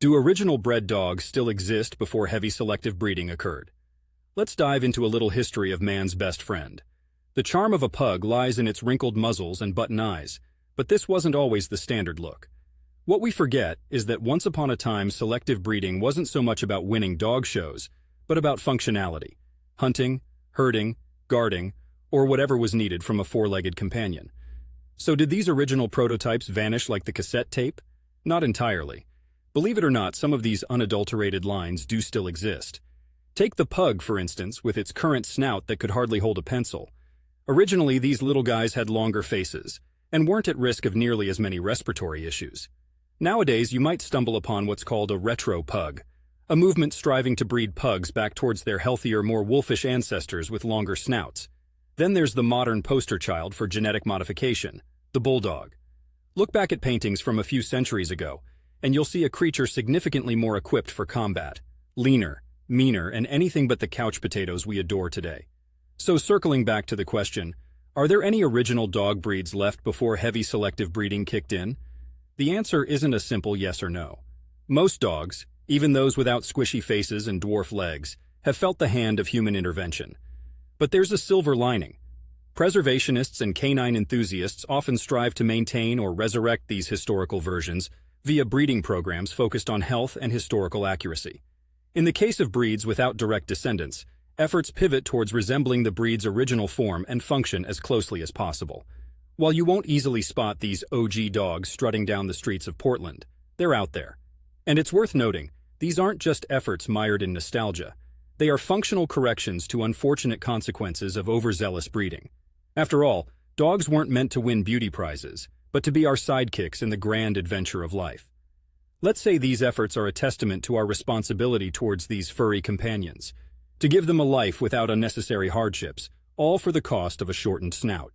Do original bred dogs still exist before heavy selective breeding occurred? Let's dive into a little history of man's best friend. The charm of a pug lies in its wrinkled muzzles and button eyes, but this wasn't always the standard look. What we forget is that once upon a time selective breeding wasn't so much about winning dog shows, but about functionality, hunting, herding, guarding, or whatever was needed from a four-legged companion. So did these original prototypes vanish like the cassette tape? Not entirely. Believe it or not, some of these unadulterated lines do still exist. Take the pug, for instance, with its current snout that could hardly hold a pencil. Originally, these little guys had longer faces and weren't at risk of nearly as many respiratory issues. Nowadays, you might stumble upon what's called a retro pug, a movement striving to breed pugs back towards their healthier, more wolfish ancestors with longer snouts. Then there's the modern poster child for genetic modification, the bulldog. Look back at paintings from a few centuries ago, and you'll see a creature significantly more equipped for combat, leaner, meaner, and anything but the couch potatoes we adore today. So circling back to the question, are there any original dog breeds left before heavy selective breeding kicked in? The answer isn't a simple yes or no. Most dogs, even those without squishy faces and dwarf legs, have felt the hand of human intervention. But there's a silver lining. Preservationists and canine enthusiasts often strive to maintain or resurrect these historical versions via breeding programs focused on health and historical accuracy. In the case of breeds without direct descendants, efforts pivot towards resembling the breed's original form and function as closely as possible. While you won't easily spot these OG dogs strutting down the streets of Portland, they're out there. And it's worth noting, these aren't just efforts mired in nostalgia. They are functional corrections to unfortunate consequences of overzealous breeding. After all, dogs weren't meant to win beauty prizes, but to be our sidekicks in the grand adventure of life. Let's say these efforts are a testament to our responsibility towards these furry companions, to give them a life without unnecessary hardships, all for the cost of a shortened snout.